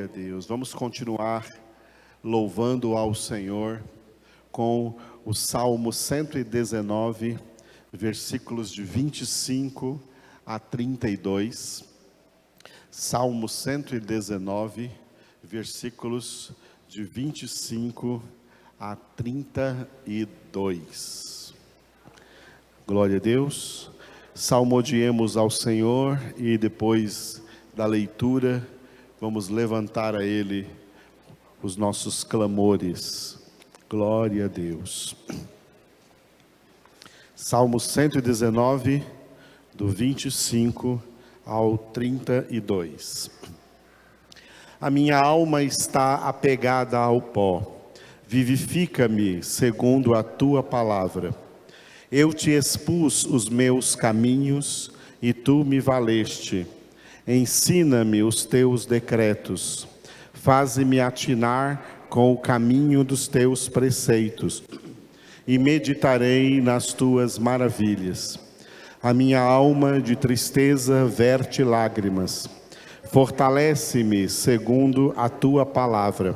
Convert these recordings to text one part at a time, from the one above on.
a Deus. Vamos continuar louvando ao Senhor com o Salmo 119, versículos de 25 a 32. Salmo 119, versículos de 25 a 32. Glória a Deus. Salmodiemos ao Senhor e depois da leitura, vamos levantar a Ele os nossos clamores. Glória a Deus. Salmo 119, do 25 ao 32. A minha alma está apegada ao pó, vivifica-me segundo a tua palavra. Eu te expus os meus caminhos e tu me valeste. Ensina-me os teus decretos, faze-me atinar com o caminho dos teus preceitos, e meditarei nas tuas maravilhas. A minha alma de tristeza verte lágrimas, fortalece-me segundo a tua palavra.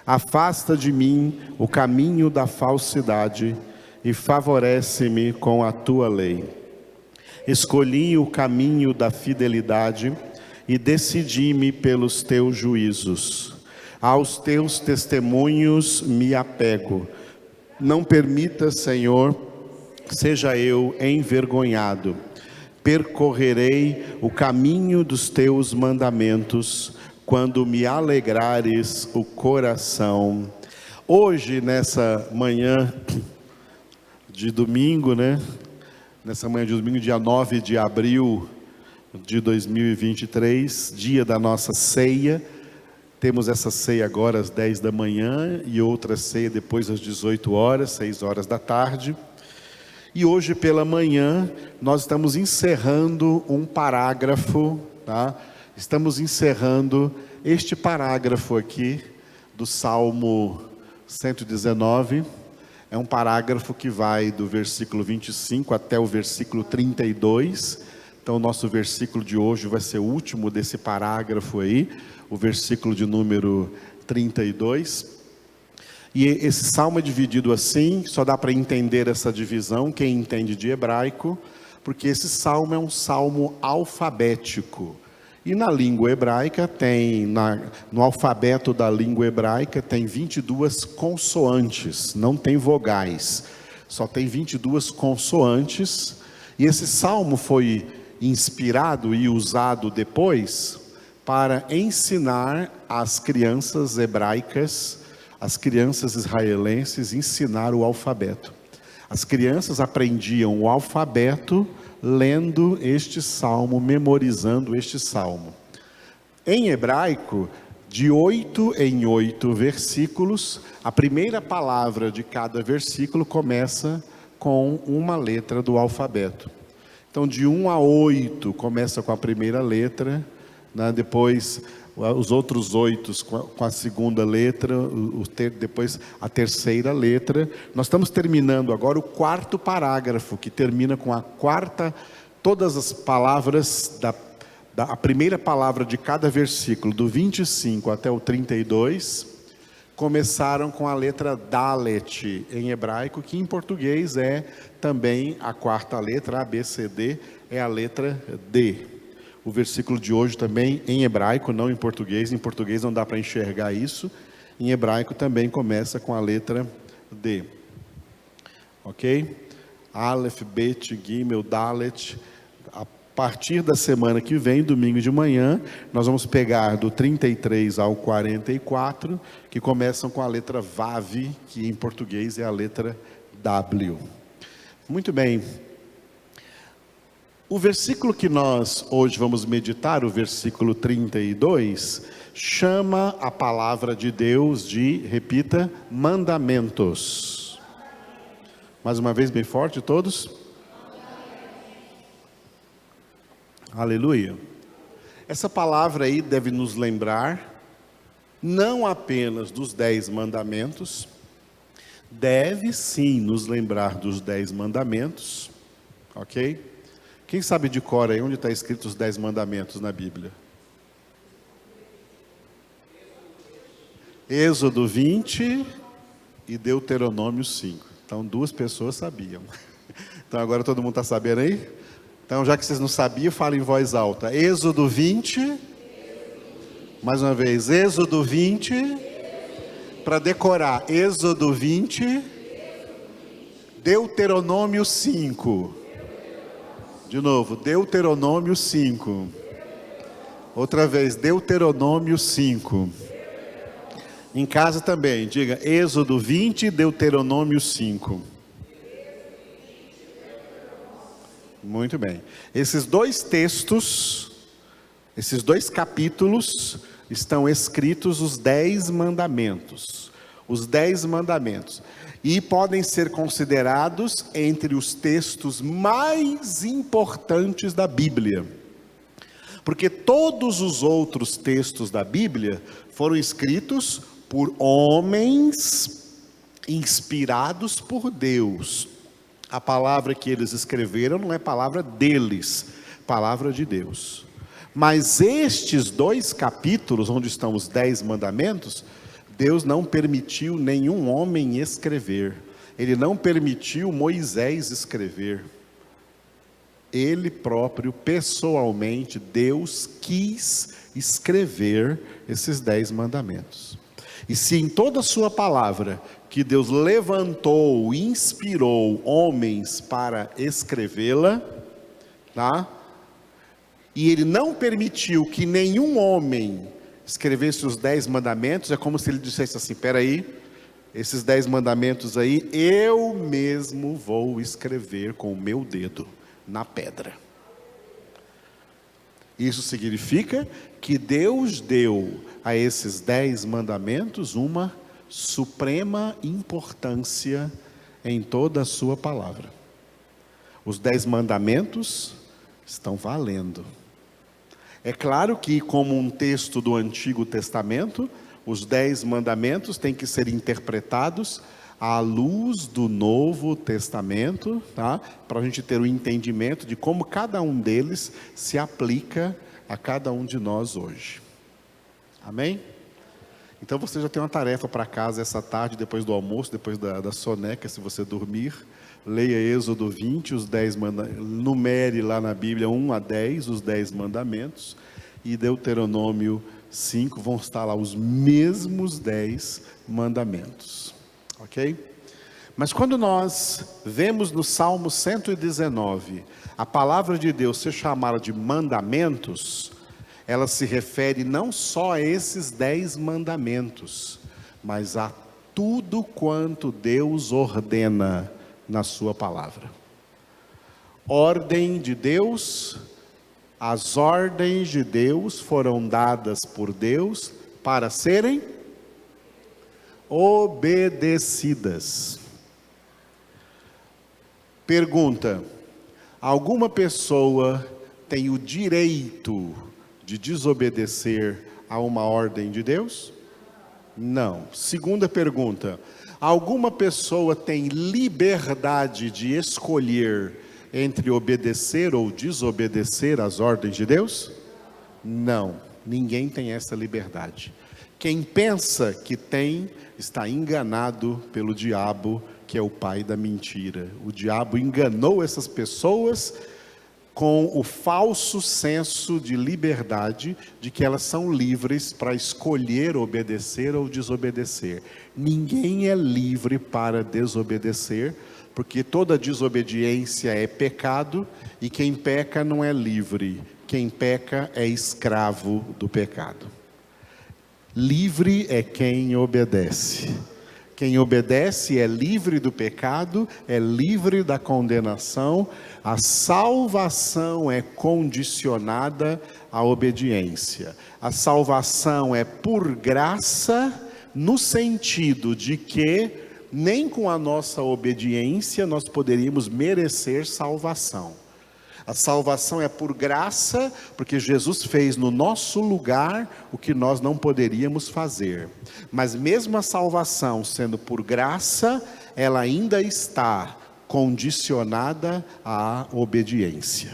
Afasta de mim o caminho da falsidade e favorece-me com a tua lei. Escolhi o caminho da fidelidade e decidi-me pelos teus juízos. Aos teus testemunhos me apego. Não permita, Senhor, seja eu envergonhado. Percorrerei o caminho dos teus mandamentos, quando me alegrares o coração. Hoje, nessa manhã de domingo, Nessa manhã de domingo, dia 9 de abril de 2023, dia da nossa ceia. Temos essa ceia agora às 10 da manhã e outra ceia depois às 18 horas, 6 horas da tarde. E hoje pela manhã nós estamos encerrando um parágrafo, tá? Estamos encerrando este parágrafo aqui do Salmo 119. É um parágrafo que vai do versículo 25 até o versículo 32. Então o nosso versículo de hoje vai ser o último desse parágrafo aí, o versículo de número 32. E esse salmo é dividido assim, só dá para entender essa divisão, quem entende de hebraico, porque esse salmo é um salmo alfabético. E na língua hebraica no alfabeto da língua hebraica tem 22 consoantes, não tem vogais, só tem 22 consoantes. E esse salmo foi inspirado e usado depois para ensinar as crianças hebraicas, as crianças israelenses, ensinar o alfabeto. As crianças aprendiam o alfabeto lendo este salmo, memorizando este salmo. Em hebraico, de 8 em 8 versículos, a primeira palavra de cada versículo começa com uma letra do alfabeto. Então, de 1 a 8 começa com a primeira letra, depois os outros 8 com a segunda letra, depois a terceira letra. Nós estamos terminando agora o quarto parágrafo, que termina com a quarta, todas as palavras, a primeira palavra de cada versículo, do 25 até o 32, começaram com a letra Dalet em hebraico, que em português é também a quarta letra, A, B, C, D, é a letra D. O versículo de hoje também em hebraico, não em português não dá para enxergar isso. Em hebraico também começa com a letra D. Ok? Aleph, Bet, Gimel, Dalet. A partir da semana que vem, domingo de manhã, nós vamos pegar do 33 ao 44, que começam com a letra Vav, que em português é a letra W. Muito bem. O versículo que nós hoje vamos meditar, o versículo 32, chama a palavra de Deus de, repita, mandamentos. Mais uma vez, bem forte, todos. Aleluia. Essa palavra aí deve nos lembrar, não apenas dos 10 mandamentos, deve sim nos lembrar dos 10 mandamentos, ok? Quem sabe de cor aí onde está escrito os 10 mandamentos na Bíblia? Êxodo 20 e Deuteronômio 5. Então, 2 pessoas sabiam. Então, agora todo mundo está sabendo aí? Então, já que vocês não sabiam, fala em voz alta. Êxodo 20. Mais uma vez, Êxodo 20. Para decorar, Êxodo 20. Deuteronômio 5. De novo, Deuteronômio 5. Outra vez, Deuteronômio 5. Em casa também, diga Êxodo 20, Deuteronômio 5. Muito bem. Esses 2 textos, esses 2 capítulos, estão escritos os 10 mandamentos. Os 10 mandamentos. E podem ser considerados entre os textos mais importantes da Bíblia. Porque todos os outros textos da Bíblia foram escritos por homens inspirados por Deus. A palavra que eles escreveram não é palavra deles, palavra de Deus. Mas estes 2 capítulos, onde estão os 10 mandamentos, Deus não permitiu nenhum homem escrever. Ele não permitiu Moisés escrever. Ele próprio, pessoalmente, Deus quis escrever esses 10 mandamentos. E se em toda a sua palavra, que Deus levantou, inspirou homens para escrevê-la, tá? E Ele não permitiu que nenhum homem escrevesse os 10 mandamentos, é como se Ele dissesse assim, espera aí, esses 10 mandamentos aí, eu mesmo vou escrever com o meu dedo na pedra. Isso significa que Deus deu a esses 10 mandamentos uma suprema importância em toda a sua palavra. Os 10 mandamentos estão valendo. É claro que, como um texto do Antigo Testamento, os 10 mandamentos têm que ser interpretados à luz do Novo Testamento, tá? Para a gente ter um entendimento de como cada um deles se aplica a cada um de nós hoje. Amém? Então você já tem uma tarefa para casa essa tarde, depois do almoço, depois da soneca, se você dormir. Leia Êxodo 20, os 10 mandamentos, numere lá na Bíblia 1 a 10, os 10 mandamentos, e Deuteronômio 5, vão estar lá os mesmos 10 mandamentos. Ok? Mas quando nós vemos no Salmo 119, a palavra de Deus ser chamada de mandamentos, ela se refere não só a esses 10 mandamentos, mas a tudo quanto Deus ordena na sua palavra. Ordem de Deus, as ordens de Deus foram dadas por Deus para serem obedecidas. Pergunta: alguma pessoa tem o direito de desobedecer a uma ordem de Deus? Não. Segunda pergunta: alguma pessoa tem liberdade de escolher entre obedecer ou desobedecer às ordens de Deus? Não. Ninguém tem essa liberdade. Quem pensa que tem, está enganado pelo diabo, que é o pai da mentira. O diabo enganou essas pessoas com o falso senso de liberdade, de que elas são livres para escolher obedecer ou desobedecer. Ninguém é livre para desobedecer, porque toda desobediência é pecado, e quem peca não é livre, quem peca é escravo do pecado. Livre é quem obedece. Quem obedece é livre do pecado, é livre da condenação. A salvação é condicionada à obediência. A salvação é por graça, no sentido de que nem com a nossa obediência nós poderíamos merecer salvação. A salvação é por graça, porque Jesus fez no nosso lugar o que nós não poderíamos fazer. Mas mesmo a salvação sendo por graça, ela ainda está condicionada à obediência.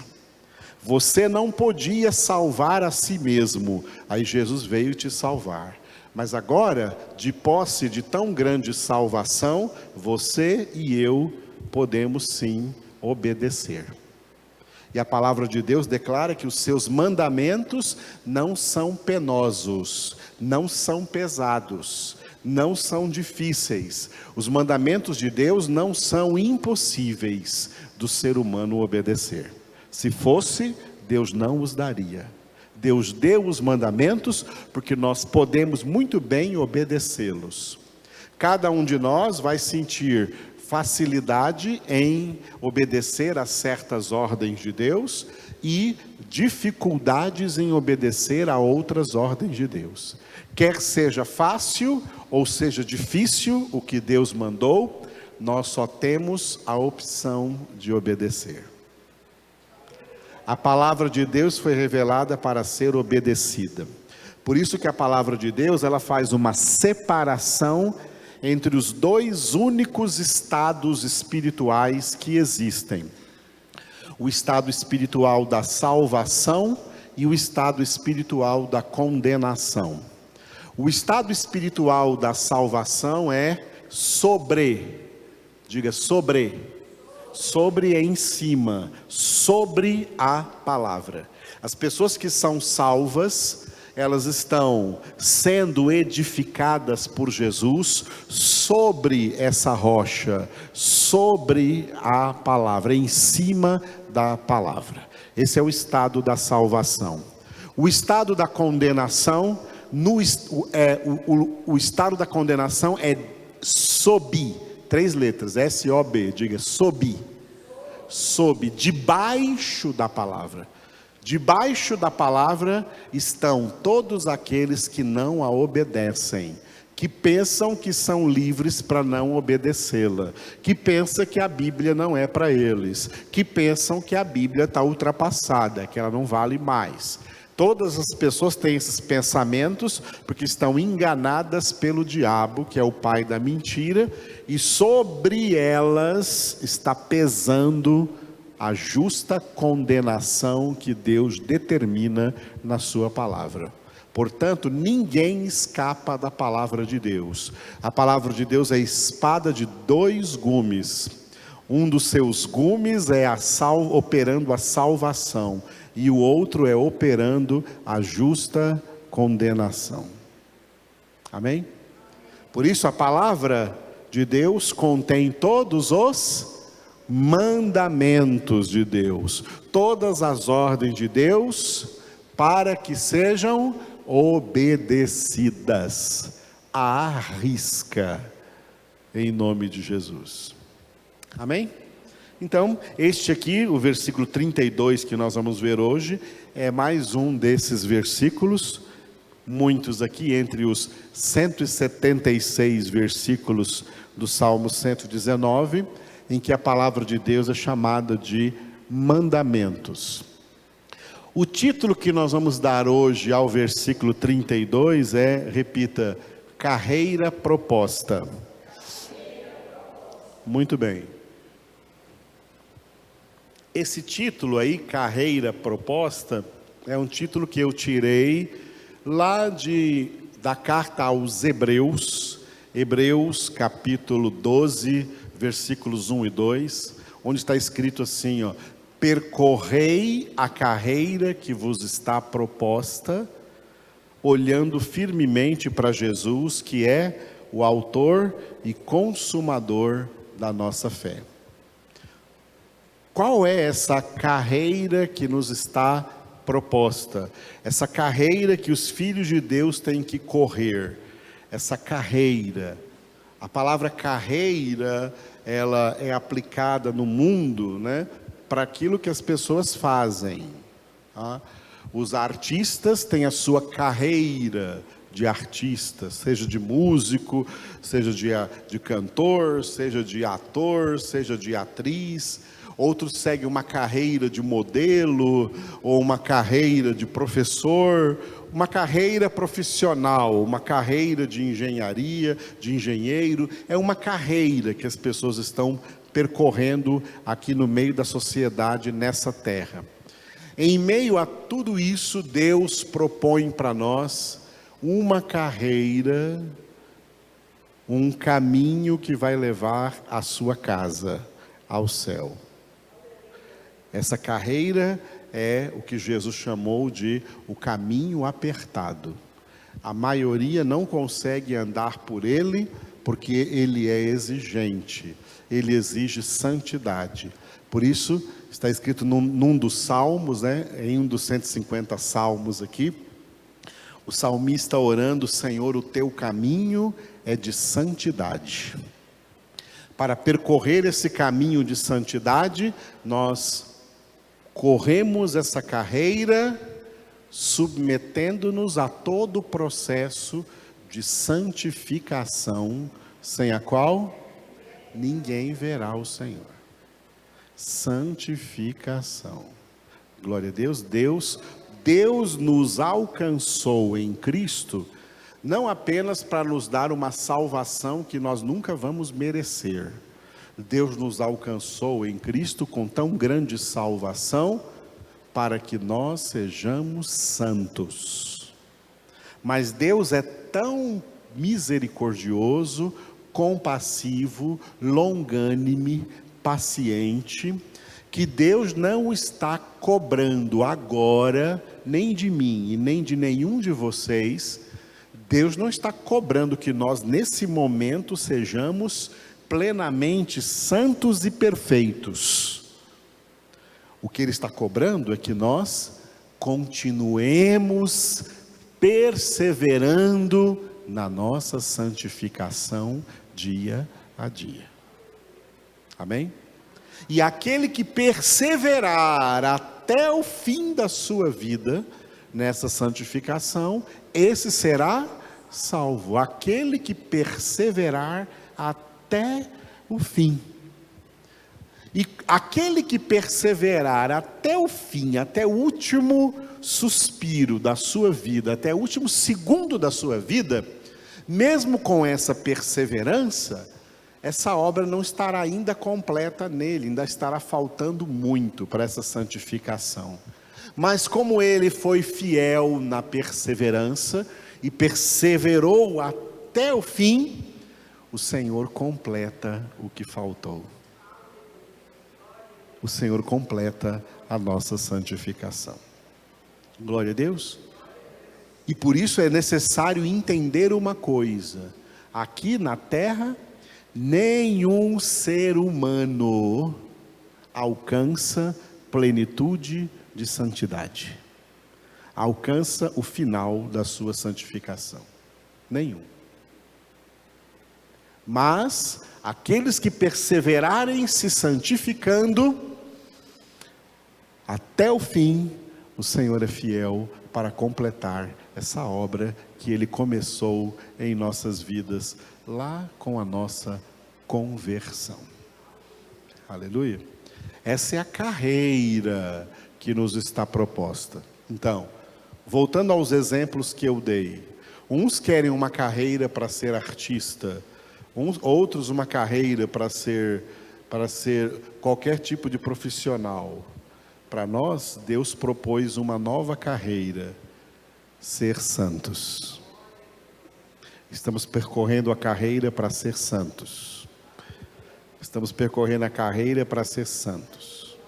Você não podia salvar a si mesmo, aí Jesus veio te salvar. Mas agora, de posse de tão grande salvação, você e eu podemos sim obedecer. E a palavra de Deus declara que os seus mandamentos não são penosos, não são pesados, não são difíceis. Os mandamentos de Deus não são impossíveis do ser humano obedecer. Se fosse, Deus não os daria. Deus deu os mandamentos porque nós podemos muito bem obedecê-los. Cada um de nós vai sentir facilidade em obedecer a certas ordens de Deus e dificuldades em obedecer a outras ordens de Deus. Quer seja fácil ou seja difícil o que Deus mandou, nós só temos a opção de obedecer. A palavra de Deus foi revelada para ser obedecida. Por isso que a palavra de Deus, ela faz uma separação entre os dois únicos estados espirituais que existem. O estado espiritual da salvação e o estado espiritual da condenação. O estado espiritual da salvação é sobre, diga sobre é em cima, sobre a palavra. As pessoas que são salvas, elas estão sendo edificadas por Jesus sobre essa rocha, sobre a palavra, em cima da palavra. Esse é o estado da salvação. O estado da condenação, o estado da condenação é sob, 3 letras, S-O-B, diga sob, debaixo da palavra. Debaixo da palavra estão todos aqueles que não a obedecem, que pensam que são livres para não obedecê-la, que pensam que a Bíblia não é para eles, que pensam que a Bíblia está ultrapassada, que ela não vale mais. Todas as pessoas têm esses pensamentos porque estão enganadas pelo diabo, que é o pai da mentira, e sobre elas está pesando a justa condenação que Deus determina na sua palavra. Portanto, ninguém escapa da palavra de Deus. A palavra de Deus é espada de 2 gumes. Um dos seus gumes é operando a salvação, e o outro é operando a justa condenação. Amém? Por isso a palavra de Deus contém todos os mandamentos de Deus, todas as ordens de Deus, para que sejam obedecidas à risca, em nome de Jesus. Amém? Então, este aqui, o versículo 32 que nós vamos ver hoje, é mais um desses versículos, muitos aqui entre os 176 versículos do Salmo 119, em que a palavra de Deus é chamada de mandamentos. O título que nós vamos dar hoje ao versículo 32 é, repita, carreira proposta. Muito bem. Esse título aí, carreira proposta, é um título que eu tirei lá da carta aos Hebreus, capítulo 12, versículos 1 e 2, onde está escrito assim, ó: percorrei a carreira que vos está proposta, olhando firmemente para Jesus, que é o autor e consumador da nossa fé. Qual é essa carreira que nos está proposta? Essa carreira que os filhos de Deus têm que correr. Essa carreira. A palavra carreira, ela é aplicada no mundo, né, para aquilo que as pessoas fazem. Tá? Os artistas têm a sua carreira de artista, seja de músico, seja de cantor, seja de ator, seja de atriz. Outros seguem uma carreira de modelo, ou uma carreira de professor, uma carreira profissional, uma carreira de engenharia, de engenheiro. É uma carreira que as pessoas estão percorrendo aqui no meio da sociedade, nessa terra. Em meio a tudo isso, Deus propõe para nós uma carreira, um caminho que vai levar a sua casa ao céu. Essa carreira é o que Jesus chamou de o caminho apertado. A maioria não consegue andar por ele, porque ele é exigente, ele exige santidade. Por isso, está escrito num dos salmos, em um dos 150 salmos aqui, o salmista orando: Senhor, o teu caminho é de santidade. Para percorrer esse caminho de santidade, nós corremos essa carreira, submetendo-nos a todo o processo de santificação, sem a qual ninguém verá o Senhor. Santificação. Glória a Deus. Deus nos alcançou em Cristo, não apenas para nos dar uma salvação que nós nunca vamos merecer. Deus nos alcançou em Cristo com tão grande salvação, para que nós sejamos santos. Mas Deus é tão misericordioso, compassivo, longânime, paciente, que Deus não está cobrando agora, nem de mim e nem de nenhum de vocês, Deus não está cobrando que nós nesse momento sejamos plenamente santos e perfeitos. O que Ele está cobrando é que nós continuemos perseverando na nossa santificação dia a dia. Amém? E aquele que perseverar até o fim da sua vida nessa santificação, esse será salvo. Aquele que perseverar até o fim. E aquele que perseverar até o fim, até o último suspiro da sua vida, até o último segundo da sua vida, mesmo com essa perseverança, essa obra não estará ainda completa nele, ainda estará faltando muito para essa santificação. Mas como ele foi fiel na perseverança e perseverou até o fim, o Senhor completa o que faltou. O Senhor completa a nossa santificação. Glória a Deus. E por isso é necessário entender uma coisa: aqui na terra, nenhum ser humano alcança plenitude de santidade, alcança o final da sua santificação. Nenhum. Mas aqueles que perseverarem se santificando até o fim, o Senhor é fiel para completar essa obra que Ele começou em nossas vidas, lá com a nossa conversão. Aleluia. Essa é a carreira que nos está proposta. Então, voltando aos exemplos que eu dei, uns querem uma carreira para ser artista, outros uma carreira para ser qualquer tipo de profissional. Para nós, Deus propôs uma nova carreira: ser santos. Estamos percorrendo a carreira para ser santos. Estamos percorrendo a carreira para ser santos.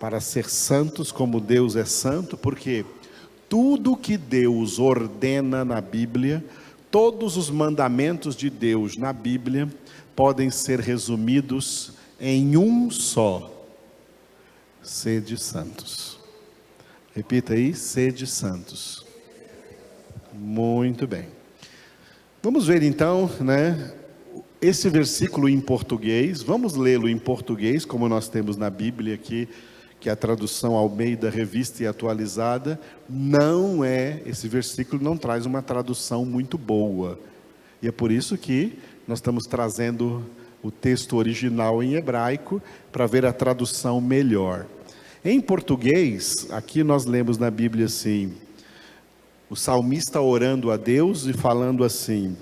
Para ser santos como Deus é santo, porque tudo que Deus ordena na Bíblia, todos os mandamentos de Deus na Bíblia, podem ser resumidos em um só: sede santos. Repita aí: sede santos. Muito bem. Vamos ver então, esse versículo em português. Vamos lê-lo em português, como nós temos na Bíblia aqui, que é a tradução Almeida Revista e Atualizada. Esse versículo não traz uma tradução muito boa. E é por isso que nós estamos trazendo o texto original em hebraico, para ver a tradução melhor. Em português, aqui nós lemos na Bíblia assim, o salmista orando a Deus e falando assim: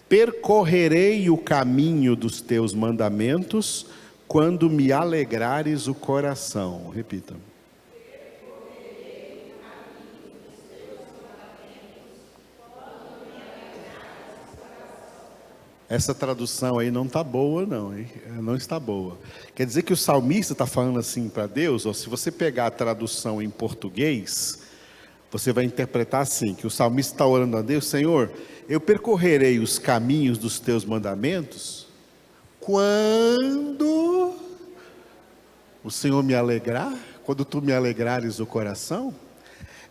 percorrerei o caminho dos teus mandamentos, quando me alegrares o coração. Repita. Essa tradução aí não está boa, não, hein? Não está boa. Quer dizer que o salmista está falando assim para Deus, ou se você pegar a tradução em português, você vai interpretar assim, que o salmista está orando a Deus: Senhor, eu percorrerei os caminhos dos teus mandamentos quando o Senhor me alegrar, quando tu me alegrares o coração.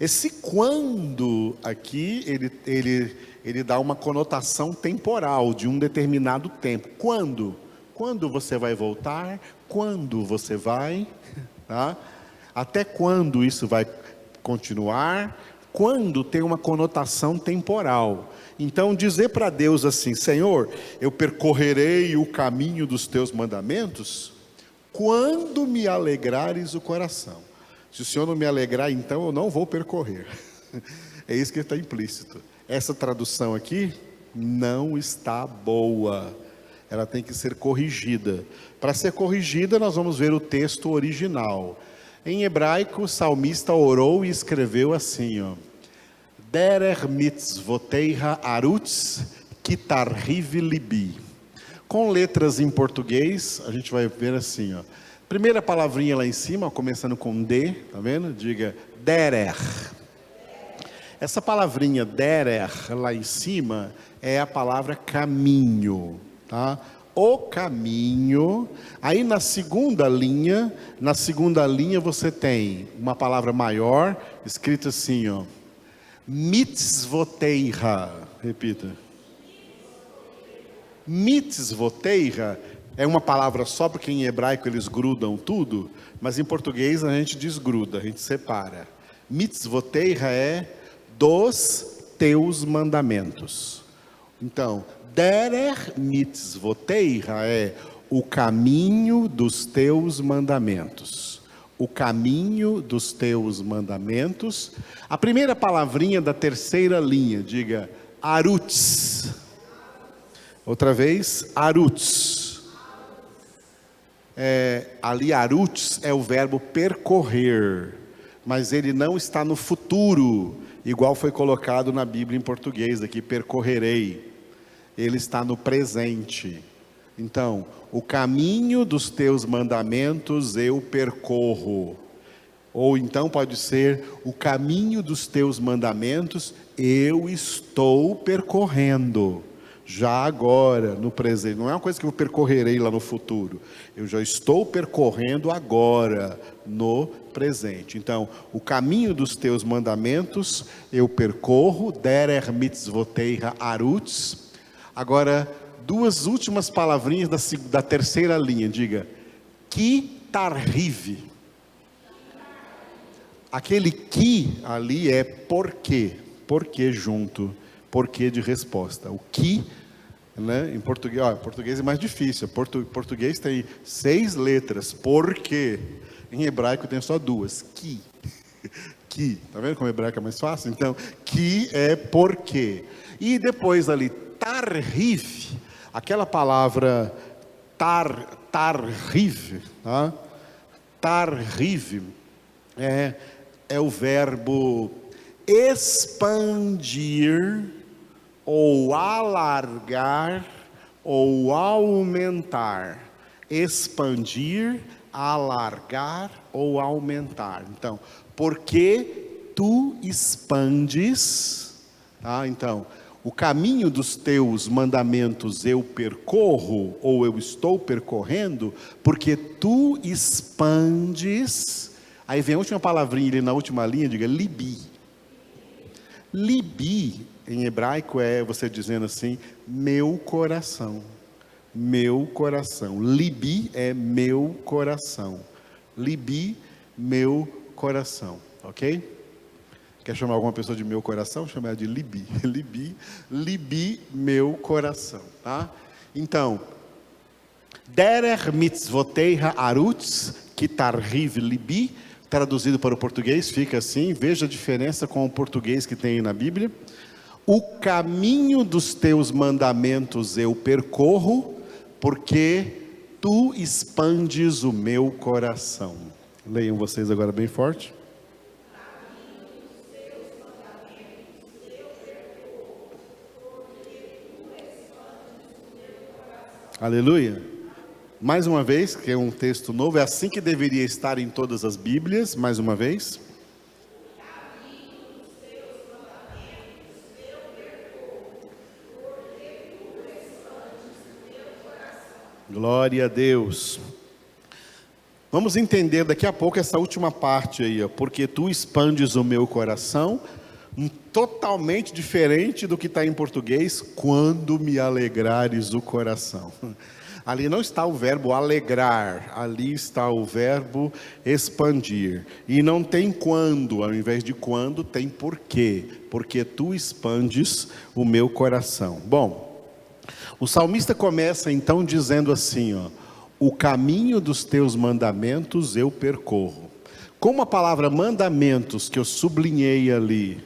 Esse quando aqui, ele dá uma conotação temporal, de um determinado tempo. Quando? Quando você vai voltar? Quando você vai? Tá? Até quando isso vai continuar? Quando tem uma conotação temporal. Então dizer para Deus assim: Senhor, eu percorrerei o caminho dos teus mandamentos quando me alegrares o coração. Se o Senhor não me alegrar, então eu não vou percorrer. É isso que está implícito. Essa tradução aqui não está boa. Ela tem que ser corrigida. Para ser corrigida, nós vamos ver o texto original. Em hebraico, o salmista orou e escreveu assim, ó: Derer mitzvoteiha arutz kitarhiv libi. Com letras em português, a gente vai ver assim, ó. Primeira palavrinha lá em cima, ó, começando com D, tá vendo? Diga derer. Essa palavrinha derer lá em cima é a palavra caminho, tá? O caminho. Aí na segunda linha você tem uma palavra maior, escrita assim, ó: mitzvoteiha. Repita. Mitzvoteiha é uma palavra só, porque em hebraico eles grudam tudo, mas em português a gente desgruda, a gente separa. Mitzvoteiha é dos teus mandamentos. Então, derer mitzvoteiha é o caminho dos teus mandamentos. O caminho dos teus mandamentos. A primeira palavrinha da terceira linha, diga arutz. Outra vez, arutz. Ali arutz é o verbo percorrer, mas ele não está no futuro, igual foi colocado na Bíblia em português aqui, percorrerei. Ele está no presente. Então, o caminho dos teus mandamentos eu percorro. Ou então pode ser: o caminho dos teus mandamentos eu estou percorrendo. Já agora, no presente. Não é uma coisa que eu percorrerei lá no futuro. Eu já estou percorrendo agora, no presente. Então, o caminho dos teus mandamentos eu percorro. Derer mitzvoteiha arutz. Agora, duas últimas palavrinhas da terceira linha. Diga kitarhiv. Aquele que ali é porquê. Porquê junto. Porquê de resposta. O que, né, em português, português é mais difícil. Português tem 6 letras. Porquê. Em hebraico tem só 2. Que. Que. Tá vendo como hebraico é mais fácil? Então, que é porquê. E depois ali, tarhiv. Aquela palavra tarhiv. Tá? Tarhiv é o verbo expandir, ou alargar, ou aumentar. Expandir, alargar ou aumentar. Então, porque tu expandes, tá? Então, o caminho dos teus mandamentos eu percorro, ou eu estou percorrendo, porque tu expandes. Aí vem a última palavrinha ali na última linha, diga libi. Libi, em hebraico, é você dizendo assim: meu coração. Meu coração. Libi é meu coração. Libi, meu coração. Ok? Quer chamar alguma pessoa de meu coração? Chama ela de libi. Libi, meu coração. Tá? Então, derer mitzvoteiha arutz kitarhiv libi. Traduzido para o português, fica assim. Veja a diferença com o português que tem na Bíblia. O caminho dos teus mandamentos eu percorro, porque tu expandes o meu coração. Leiam vocês agora bem forte. Aleluia. Mais uma vez, que é um texto novo, é assim que deveria estar em todas as Bíblias, mais uma vez. Glória a Deus. Vamos entender daqui a pouco essa última parte aí, ó, porque tu expandes o meu coração, totalmente diferente do que está em português, quando me alegrares o coração. Ali não está o verbo alegrar, ali está o verbo expandir. E não tem quando, ao invés de quando, tem porquê. Porque tu expandes o meu coração. Bom, o salmista começa então dizendo assim, ó: o caminho dos teus mandamentos eu percorro. Como a palavra mandamentos, que eu sublinhei ali,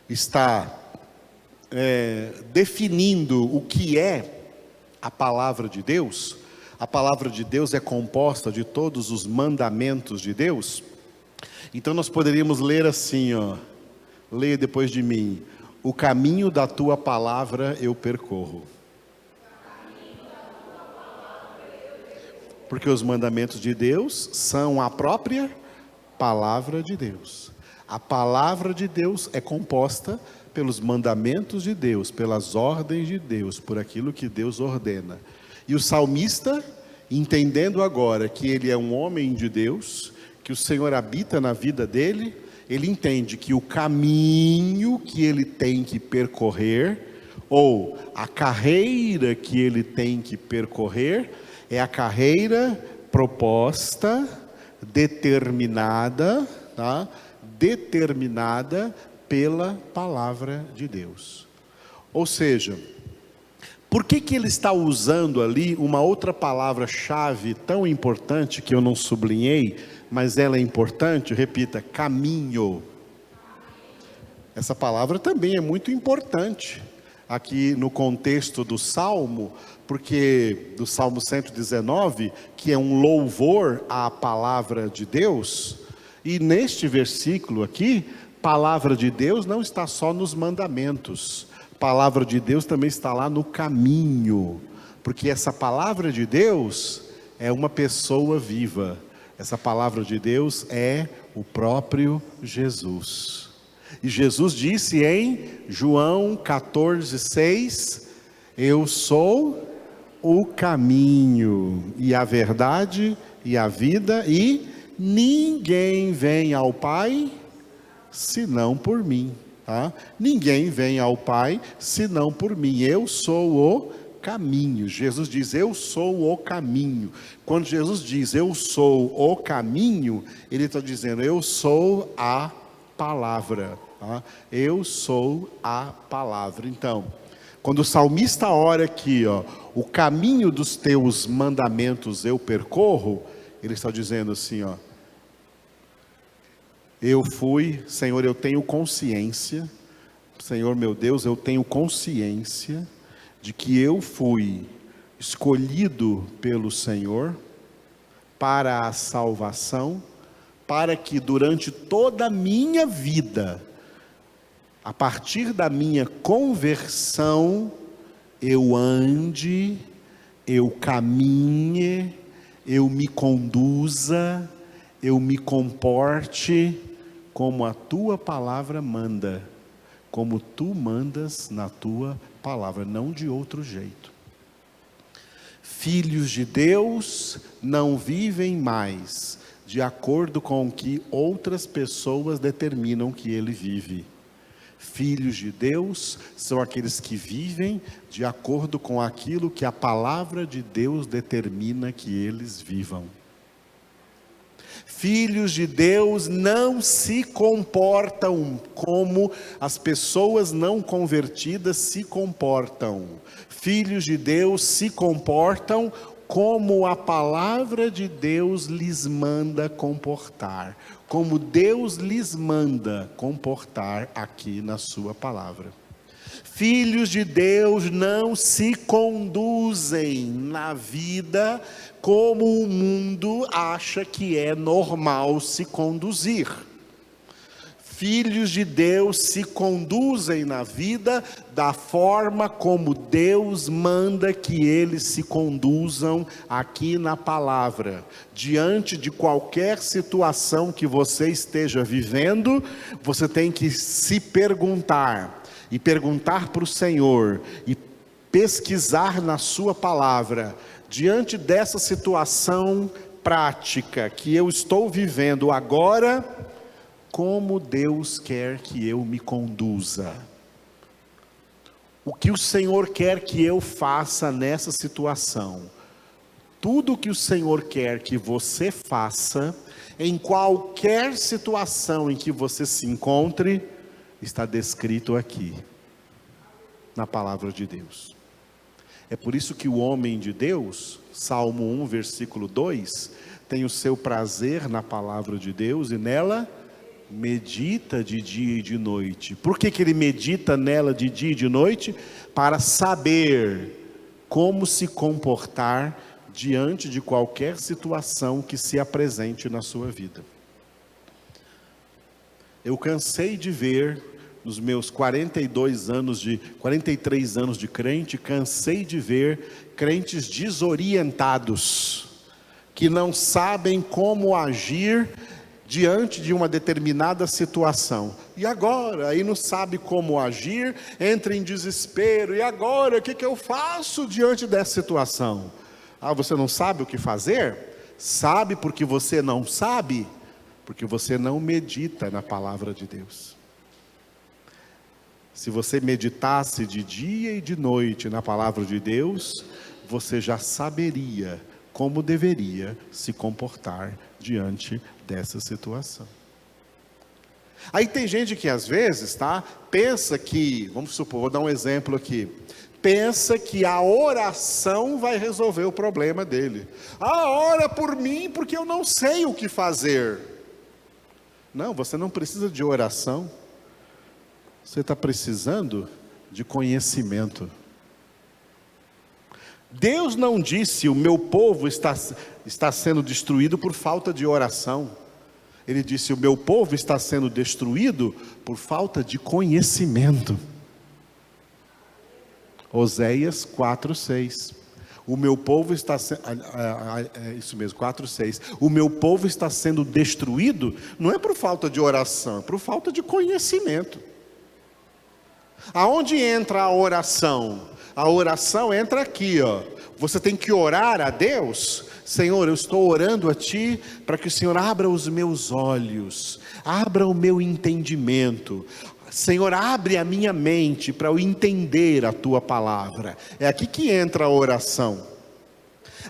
está definindo o que é a palavra de Deus é composta de todos os mandamentos de Deus. Então nós poderíamos ler assim, ó, leia depois de mim: o caminho da tua palavra eu percorro. Porque os mandamentos de Deus são a própria palavra de Deus. A palavra de Deus é composta pelos mandamentos de Deus, pelas ordens de Deus, por aquilo que Deus ordena. E o salmista, entendendo agora que ele é um homem de Deus, que o Senhor habita na vida dele, ele entende que o caminho que ele tem que percorrer, ou a carreira que ele tem que percorrer, é a carreira proposta, determinada, tá? Determinada pela palavra de Deus. Ou seja, por que ele está usando ali uma outra palavra-chave tão importante que eu não sublinhei, mas ela é importante? Repita: caminho. Essa palavra também é muito importante aqui no contexto do Salmo, porque do Salmo 119, que é um louvor à palavra de Deus, e neste versículo aqui, palavra de Deus não está só nos mandamentos, palavra de Deus também está lá no caminho, porque essa palavra de Deus é uma pessoa viva, essa palavra de Deus é o próprio Jesus. E Jesus disse em João 14:6, eu sou o caminho e a verdade e a vida, e ninguém vem ao Pai senão por mim, tá? Ninguém vem ao Pai senão por mim. Eu sou o caminho. Jesus diz: eu sou o caminho. Quando Jesus diz eu sou o caminho, ele está dizendo eu sou a palavra, tá? Eu sou a palavra. Então, quando o salmista ora aqui, ó, o caminho dos teus mandamentos eu percorro, ele está dizendo assim, ó: Senhor, eu tenho consciência, Senhor meu Deus, eu tenho consciência de que eu fui escolhido pelo Senhor para a salvação, para que durante toda a minha vida, a partir da minha conversão, eu ande, eu caminhe, eu me conduza, eu me comporte como a tua palavra manda, como tu mandas na tua palavra, não de outro jeito. Filhos de Deus não vivem mais de acordo com o que outras pessoas determinam que ele vive. Filhos de Deus são aqueles que vivem de acordo com aquilo que a palavra de Deus determina que eles vivam. Filhos de Deus não se comportam como as pessoas não convertidas se comportam. Filhos de Deus se comportam como a palavra de Deus lhes manda comportar, como Deus lhes manda comportar aqui na sua palavra. Filhos de Deus não se conduzem na vida como o mundo acha que é normal se conduzir. Filhos de Deus se conduzem na vida da forma como Deus manda que eles se conduzam aqui na palavra. Diante de qualquer situação que você esteja vivendo, você tem que se perguntar, e perguntar para o Senhor, e pesquisar na sua palavra, diante dessa situação prática que eu estou vivendo agora, como Deus quer que eu me conduza? O que o Senhor quer que eu faça nessa situação? Tudo o que o Senhor quer que você faça, em qualquer situação em que você se encontre, está descrito aqui, na palavra de Deus. É por isso que o homem de Deus, Salmo 1, versículo 2, tem o seu prazer na palavra de Deus e nela medita de dia e de noite. Por que ele medita nela de dia e de noite? Para saber como se comportar diante de qualquer situação que se apresente na sua vida. Eu cansei de ver, nos meus 43 anos de crente, cansei de ver crentes desorientados, que não sabem como agir diante de uma determinada situação. E agora? Aí não sabe como agir, entra em desespero. E agora? O que eu faço diante dessa situação? Ah, você não sabe o que fazer? Sabe porque você não sabe? Porque você não medita na palavra de Deus. Se você meditasse de dia e de noite na palavra de Deus, você já saberia como deveria se comportar diante dessa situação. Aí tem gente que às vezes, pensa que, vamos supor, vou dar um exemplo aqui, pensa que a oração vai resolver o problema dele. Ora por mim porque eu não sei o que fazer. Não, você não precisa de oração, você está precisando de conhecimento. Deus não disse: o meu povo está sendo destruído por falta de oração. Ele disse: o meu povo está sendo destruído por falta de conhecimento. Oséias 4:6. O meu povo está isso mesmo, 4:6. O meu povo está sendo destruído, não é por falta de oração, é por falta de conhecimento. Aonde entra a oração? A oração entra aqui, ó. Você tem que orar a Deus. Senhor, eu estou orando a Ti para que o Senhor abra os meus olhos, abra o meu entendimento. Senhor, abre a minha mente para eu entender a Tua palavra. É aqui que entra a oração.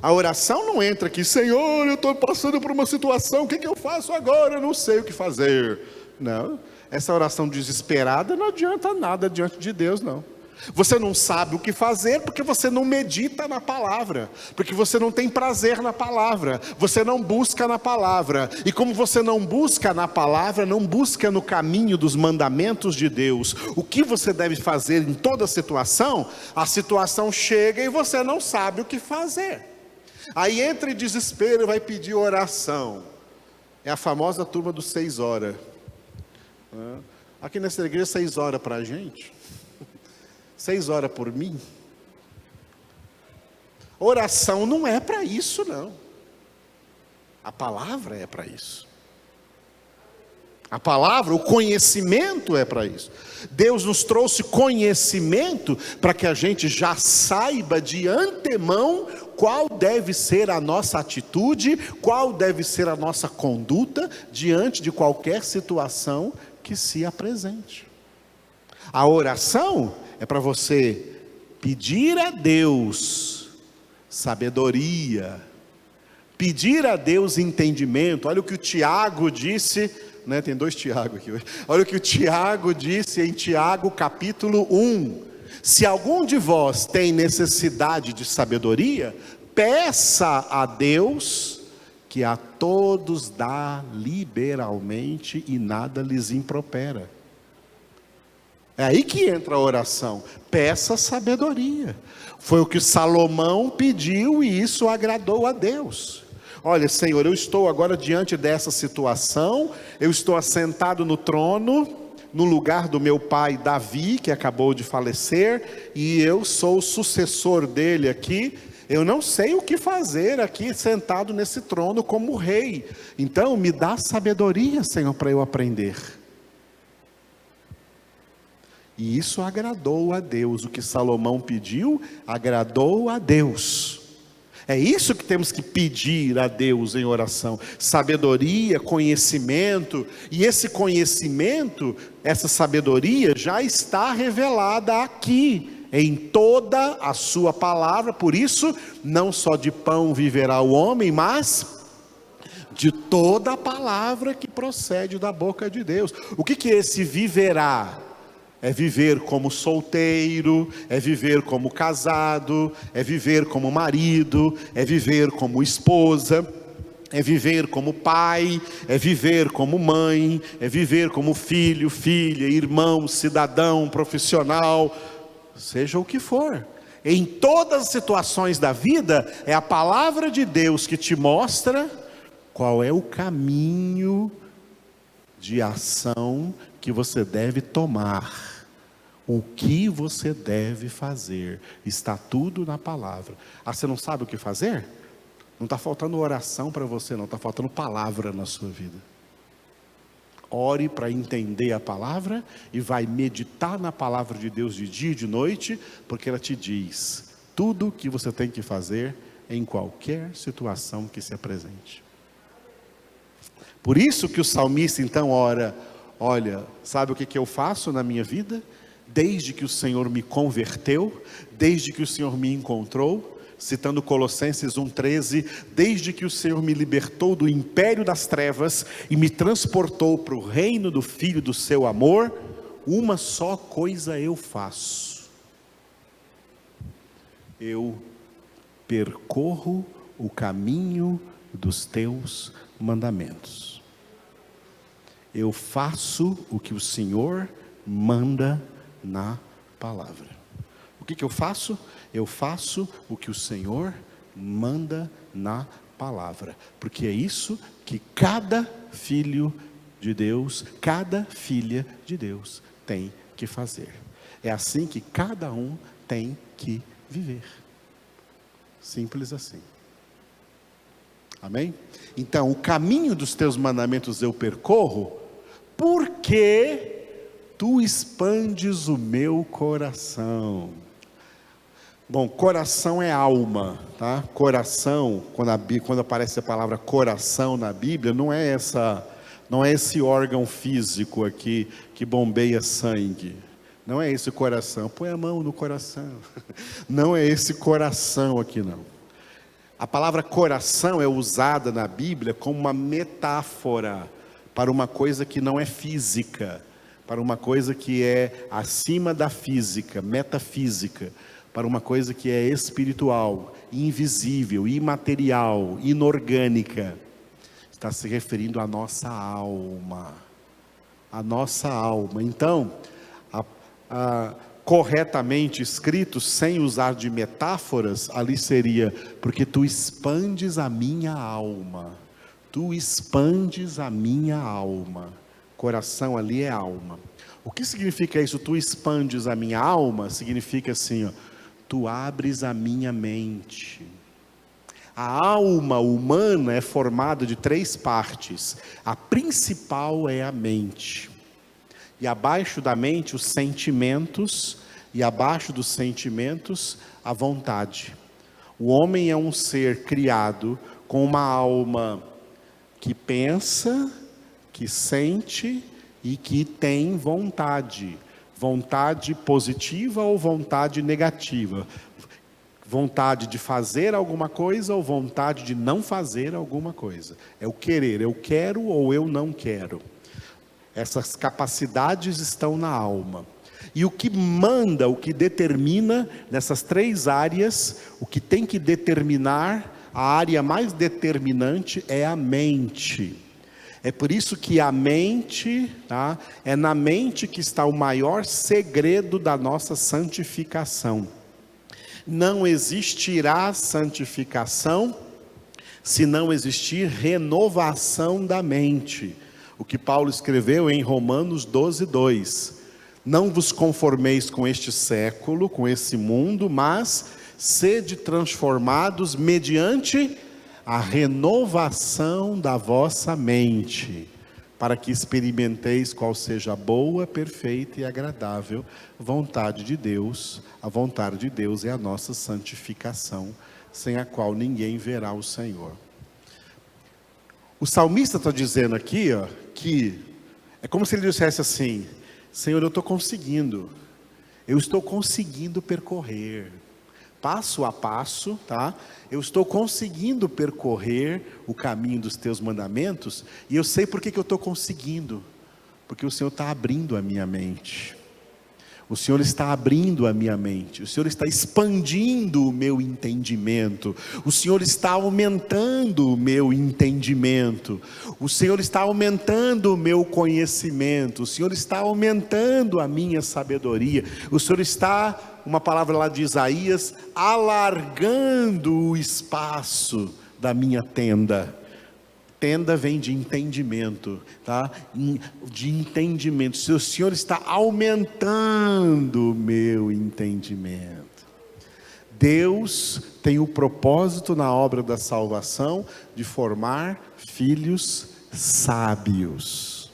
A oração não entra aqui: Senhor, eu estou passando por uma situação, o que eu faço agora? Eu não sei o que fazer. Não, essa oração desesperada não adianta nada diante de Deus, não. Você não sabe o que fazer porque você não medita na palavra, porque você não tem prazer na palavra, você não busca na palavra. E como você não busca na palavra, não busca no caminho dos mandamentos de Deus, o que você deve fazer em toda situação, a situação chega e você não sabe o que fazer. Aí entra em desespero e vai pedir oração. É a famosa turma dos 6 horas. Aqui nessa igreja 6 horas para a gente, 6 horas por mim. Oração não é para isso, não. A palavra é para isso. A palavra, o conhecimento é para isso. Deus nos trouxe conhecimento para que a gente já saiba de antemão qual deve ser a nossa atitude, qual deve ser a nossa conduta diante de qualquer situação que se apresente. A oração é para você pedir a Deus sabedoria, pedir a Deus entendimento. Olha o que o Tiago disse, né? Tem 2 Tiago aqui hoje. Olha o que o Tiago disse em Tiago capítulo 1. Se algum de vós tem necessidade de sabedoria, peça a Deus, que a todos dá liberalmente e nada lhes impropera. É aí que entra a oração. Peça sabedoria. Foi o que Salomão pediu e isso agradou a Deus. Olha, Senhor, eu estou agora diante dessa situação, eu estou assentado no trono, no lugar do meu pai Davi, que acabou de falecer, e eu sou o sucessor dele aqui. Eu não sei o que fazer aqui sentado nesse trono como rei. Então me dá sabedoria, Senhor, para eu aprender. E isso agradou a Deus. O que Salomão pediu, agradou a Deus. É isso que temos que pedir a Deus em oração: sabedoria, conhecimento. E esse conhecimento, essa sabedoria já está revelada aqui, em toda a sua palavra. Por isso, não só de pão viverá o homem, mas de toda a palavra que procede da boca de Deus. O que é esse viverá? É viver como solteiro, é viver como casado, é viver como marido, é viver como esposa, é viver como pai, é viver como mãe, é viver como filho, filha, irmão, cidadão, profissional, seja o que for. Em todas as situações da vida, é a palavra de Deus que te mostra qual é o caminho de ação que você deve tomar. O que você deve fazer, está tudo na palavra. Ah, você não sabe o que fazer? Não está faltando oração para você, não, está faltando palavra na sua vida. Ore para entender a palavra e vai meditar na palavra de Deus de dia e de noite, porque ela te diz tudo o que você tem que fazer em qualquer situação que se apresente. Por isso que o salmista então ora: olha, sabe o que eu faço na minha vida? Desde que o Senhor me converteu, desde que o Senhor me encontrou, citando Colossenses 1,13, desde que o Senhor me libertou do império das trevas e me transportou para o reino do Filho do seu amor, uma só coisa eu faço: eu percorro o caminho dos teus mandamentos. Eu faço o que o Senhor manda na palavra. O que eu faço? Eu faço o que o Senhor manda na palavra, porque é isso que cada filho de Deus, cada filha de Deus tem que fazer. É assim que cada um tem que viver. Simples assim. Amém? Então, o caminho dos teus mandamentos eu percorro, porque tu expandes o meu coração. Bom, coração é alma, tá? Coração, quando aparece a palavra coração na Bíblia, não é esse órgão físico aqui que bombeia sangue. Não é esse coração. Põe a mão no coração. Não é esse coração aqui, não. A palavra coração é usada na Bíblia como uma metáfora para uma coisa que não é física, para uma coisa que é acima da física, metafísica, para uma coisa que é espiritual, invisível, imaterial, inorgânica. Está se referindo à nossa alma. A nossa alma. Então, corretamente escrito, sem usar de metáforas, ali seria: porque tu expandes a minha alma. Tu expandes a minha alma. Coração ali é alma. O que significa isso? Tu expandes a minha alma, significa assim, ó, tu abres a minha mente. A alma humana é formada de 3 partes. A principal é a mente. E abaixo da mente, os sentimentos. E abaixo dos sentimentos, a vontade. O homem é um ser criado com uma alma que pensa, que sente e que tem vontade. Vontade positiva ou vontade negativa. Vontade de fazer alguma coisa ou vontade de não fazer alguma coisa. É o querer, eu quero ou eu não quero. Essas capacidades estão na alma. E o que manda, o que determina nessas 3 áreas, o que tem que determinar, a área mais determinante é a mente. É por isso que a mente, tá? É na mente que está o maior segredo da nossa santificação. Não existirá santificação se não existir renovação da mente. O que Paulo escreveu em Romanos 12:2. Não vos conformeis com este século, com esse mundo, mas sede transformados mediante a renovação da vossa mente, para que experimenteis qual seja a boa, perfeita e agradável vontade de Deus. A vontade de Deus é a nossa santificação, sem a qual ninguém verá o Senhor. O salmista está dizendo aqui, que é como se ele dissesse assim: Senhor, eu estou conseguindo percorrer, passo a passo, tá? Eu estou conseguindo percorrer o caminho dos teus mandamentos, e eu sei por que eu estou conseguindo, porque o Senhor está abrindo a minha mente. O Senhor está abrindo a minha mente, o Senhor está expandindo o meu entendimento, o Senhor está aumentando o meu entendimento, o Senhor está aumentando o meu conhecimento, o Senhor está aumentando a minha sabedoria, o Senhor está, uma palavra lá de Isaías, alargando o espaço da minha tenda. Tenda vem de entendimento, tá? De entendimento. Se o Senhor está aumentando o meu entendimento. Deus tem o propósito na obra da salvação de formar filhos sábios.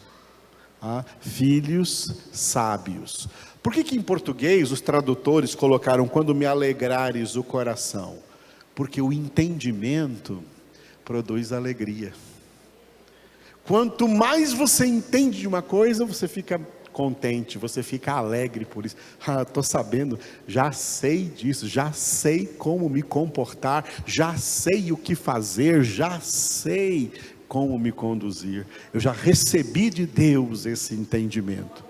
Tá? Filhos sábios. Por que em português os tradutores colocaram quando me alegrares o coração? Porque o entendimento produz alegria. Quanto mais você entende de uma coisa, você fica contente, você fica alegre por isso. Estou sabendo, já sei disso, já sei como me comportar, já sei o que fazer, já sei como me conduzir. Eu já recebi de Deus esse entendimento.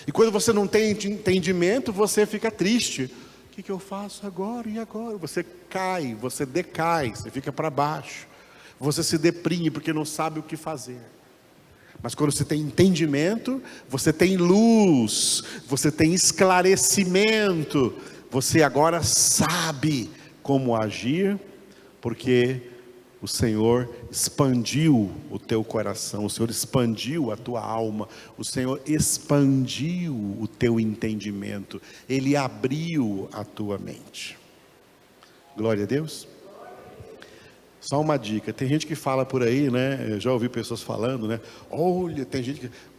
E quando você não tem entendimento, você fica triste. O que eu faço agora? E agora? Você cai, você decai, você fica para baixo. Você se deprime porque não sabe o que fazer. Mas quando você tem entendimento, você tem luz, você tem esclarecimento, você agora sabe como agir, porque o Senhor expandiu o teu coração, o Senhor expandiu a tua alma, o Senhor expandiu o teu entendimento, Ele abriu a tua mente. Glória a Deus. Só uma dica, tem gente que fala por aí, né? Eu já ouvi pessoas falando, né? Olha,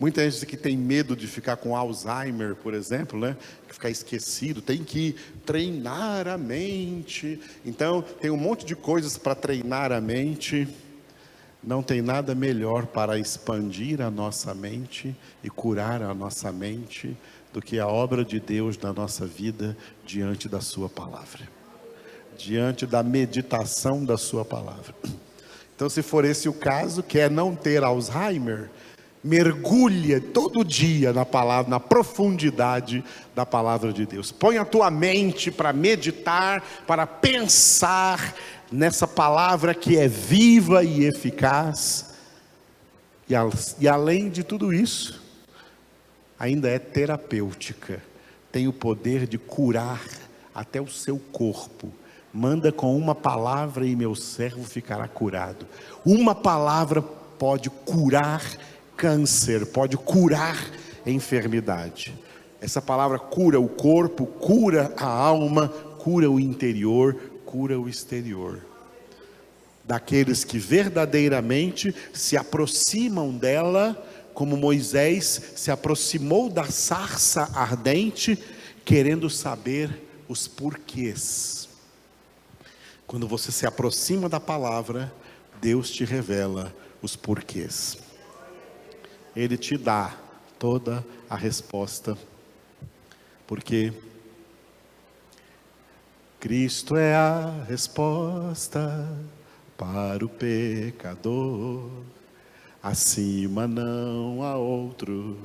muita gente que tem medo de ficar com Alzheimer, por exemplo, né? Ficar esquecido, tem que treinar a mente. Então, tem um monte de coisas para treinar a mente. Não tem nada melhor para expandir a nossa mente e curar a nossa mente do que a obra de Deus na nossa vida diante da sua palavra. Diante da meditação da sua palavra. Então, se for esse o caso, quer não ter Alzheimer, mergulha todo dia na palavra, na profundidade da palavra de Deus. Põe a tua mente para meditar, para pensar nessa palavra que é viva e eficaz. E além de tudo isso, ainda é terapêutica. Tem o poder de curar até o seu corpo. Manda com uma palavra e meu servo ficará curado. Uma palavra pode curar câncer, pode curar enfermidade. Essa palavra cura o corpo, cura a alma, cura o interior, cura o exterior. Daqueles que verdadeiramente se aproximam dela, como Moisés se aproximou da sarça ardente, querendo saber os porquês. Quando você se aproxima da palavra, Deus te revela os porquês. Ele te dá toda a resposta. Porque Cristo é a resposta para o pecador. Acima não há outro.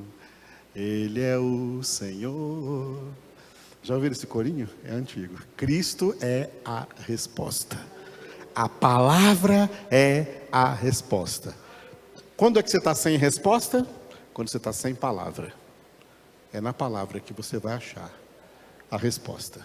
Ele é o Senhor. Já ouviram esse corinho? É antigo. Cristo é a resposta. A palavra é a resposta. Quando é que você está sem resposta? Quando você está sem palavra. É na palavra que você vai achar a resposta.